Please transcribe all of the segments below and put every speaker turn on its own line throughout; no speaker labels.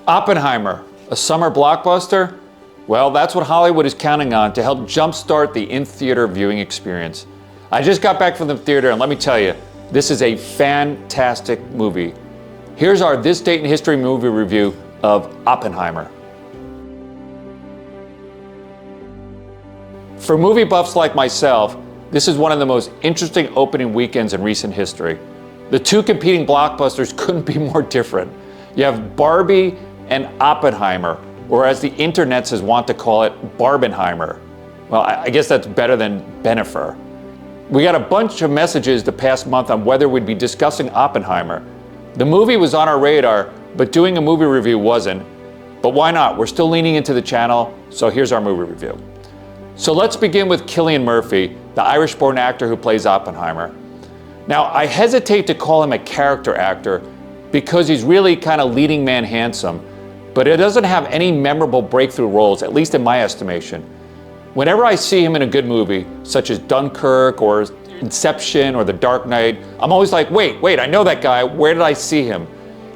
Oppenheimer, a summer blockbuster? Well, that's what Hollywood is counting on to help jumpstart the in-theater viewing experience. I just got back from the theater, and let me tell you, this is a fantastic movie. Here's our This Date in History movie review of Oppenheimer. For movie buffs like myself, this is one of the most interesting opening weekends in recent history. The two competing blockbusters couldn't be more different. You have Barbie and Oppenheimer, or as the internet says want to call it, Barbenheimer. Well, I guess that's better than Bennifer. We got a bunch of messages the past month on whether we'd be discussing Oppenheimer. The movie was on our radar, but doing a movie review wasn't. But why not? We're still leaning into the channel, so here's our movie review. So let's begin with Cillian Murphy, the Irish-born actor who plays Oppenheimer. Now, I hesitate to call him a character actor because he's really kind of leading man handsome, but it doesn't have any memorable breakthrough roles, at least in my estimation. Whenever I see him in a good movie, such as Dunkirk or Inception or The Dark Knight, I'm always like, wait, I know that guy, where did I see him?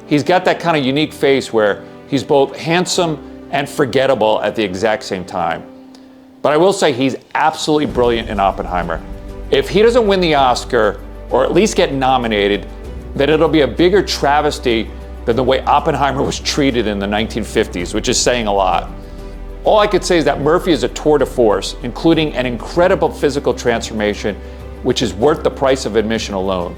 He's got that kind of unique face where he's both handsome and forgettable at the exact same time. But I will say he's absolutely brilliant in Oppenheimer. If he doesn't win the Oscar, or at least get nominated, then it'll be a bigger travesty than the way Oppenheimer was treated in the 1950s, which is saying a lot. All I could say is that Murphy is a tour de force, including an incredible physical transformation, which is worth the price of admission alone.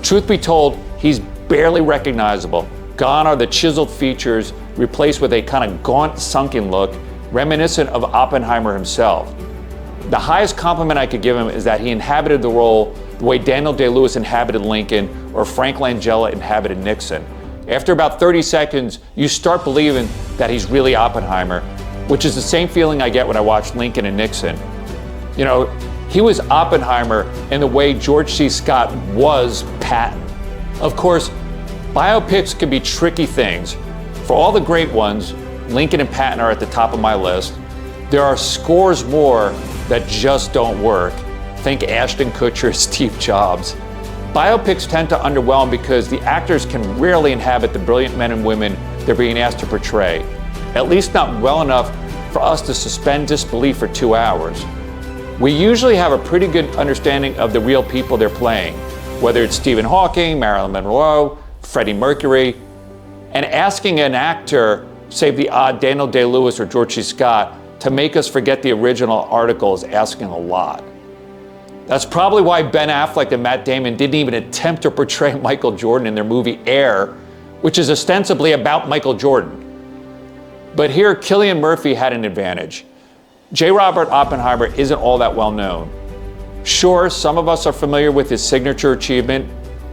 Truth be told, he's barely recognizable. Gone are the chiseled features, replaced with a kind of gaunt, sunken look, reminiscent of Oppenheimer himself. The highest compliment I could give him is that he inhabited the role the way Daniel Day-Lewis inhabited Lincoln or Frank Langella inhabited Nixon. After about 30 seconds, you start believing that he's really Oppenheimer, which is the same feeling I get when I watch Lincoln and Nixon. You know, he was Oppenheimer in the way George C. Scott was Patton. Of course, biopics can be tricky things. For all the great ones, Lincoln and Patton are at the top of my list. There are scores more that just don't work. Think Ashton Kutcher, Steve Jobs. Biopics tend to underwhelm because the actors can rarely inhabit the brilliant men and women they're being asked to portray, at least not well enough for us to suspend disbelief for 2 hours. We usually have a pretty good understanding of the real people they're playing, whether it's Stephen Hawking, Marilyn Monroe, Freddie Mercury, and asking an actor, save the odd Daniel Day-Lewis or George C. Scott, to make us forget the original article is asking a lot. That's probably why Ben Affleck and Matt Damon didn't even attempt to portray Michael Jordan in their movie Air, which is ostensibly about Michael Jordan. But here, Cillian Murphy had an advantage. J. Robert Oppenheimer isn't all that well known. Sure, some of us are familiar with his signature achievement,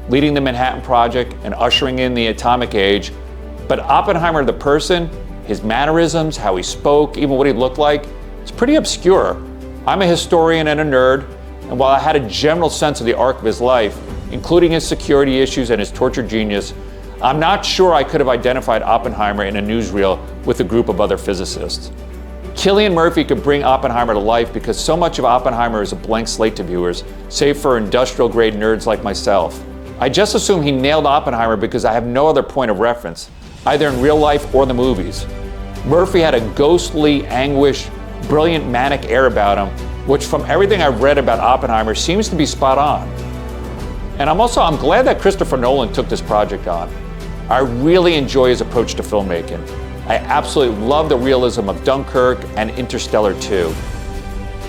leading the Manhattan Project and ushering in the atomic age, but Oppenheimer the person, his mannerisms, how he spoke, even what he looked like, it's pretty obscure. I'm a historian and a nerd, and while I had a general sense of the arc of his life, including his security issues and his tortured genius, I'm not sure I could have identified Oppenheimer in a newsreel with a group of other physicists. Cillian Murphy could bring Oppenheimer to life because so much of Oppenheimer is a blank slate to viewers, save for industrial-grade nerds like myself. I just assume he nailed Oppenheimer because I have no other point of reference, either in real life or the movies. Murphy had a ghostly, anguished, brilliant, manic air about him, which from everything I've read about Oppenheimer seems to be spot on. And I'm glad that Christopher Nolan took this project on. I really enjoy his approach to filmmaking. I absolutely love the realism of Dunkirk and Interstellar 2.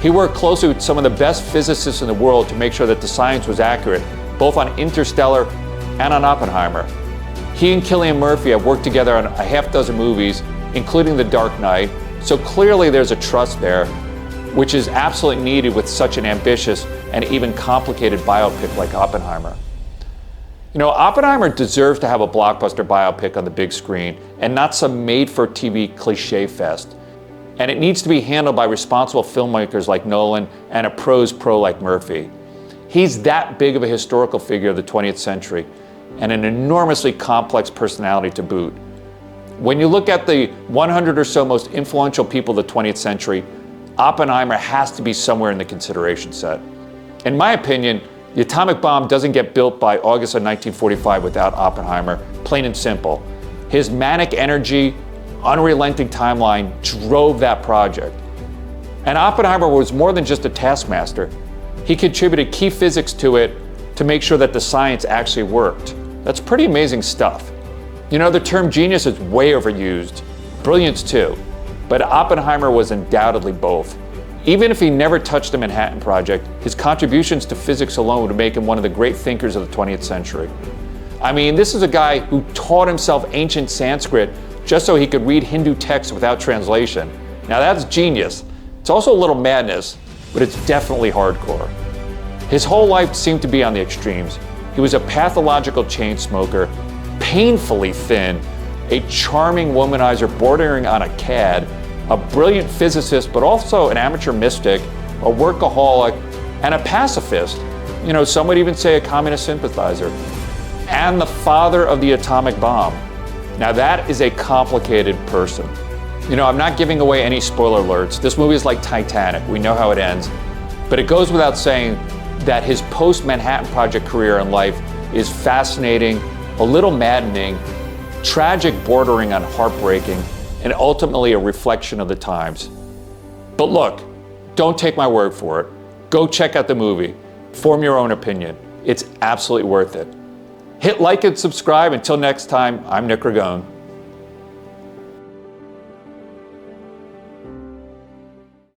He worked closely with some of the best physicists in the world to make sure that the science was accurate, both on Interstellar and on Oppenheimer. He and Cillian Murphy have worked together on a half dozen movies, including The Dark Knight, so clearly there's a trust there, which is absolutely needed with such an ambitious and even complicated biopic like Oppenheimer. You know, Oppenheimer deserves to have a blockbuster biopic on the big screen and not some made-for-TV cliche fest. And it needs to be handled by responsible filmmakers like Nolan and a prose pro like Murphy. He's that big of a historical figure of the 20th century and an enormously complex personality to boot. When you look at the 100 or so most influential people of the 20th century, Oppenheimer has to be somewhere in the consideration set. In my opinion, the atomic bomb doesn't get built by August of 1945 without Oppenheimer, plain and simple. His manic energy, unrelenting timeline drove that project. And Oppenheimer was more than just a taskmaster. He contributed key physics to it to make sure that the science actually worked. That's pretty amazing stuff. You know, the term genius is way overused. Brilliance too. But Oppenheimer was undoubtedly both. Even if he never touched the Manhattan Project, his contributions to physics alone would make him one of the great thinkers of the 20th century. I mean, this is a guy who taught himself ancient Sanskrit just so he could read Hindu texts without translation. Now that's genius. It's also a little madness, but it's definitely hardcore. His whole life seemed to be on the extremes. He was a pathological chain smoker, painfully thin, a charming womanizer bordering on a cad, a brilliant physicist, but also an amateur mystic, a workaholic, and a pacifist. You know, some would even say a communist sympathizer. And the father of the atomic bomb. Now that is a complicated person. You know, I'm not giving away any spoiler alerts. This movie is like Titanic. We know how it ends. But it goes without saying that his post-Manhattan Project career and life is fascinating, a little maddening, tragic bordering on heartbreaking, and ultimately a reflection of the times. But look, don't take my word for it. Go check out the movie. Form your own opinion. It's absolutely worth it. Hit like and subscribe. Until next time, I'm Nick Ragone.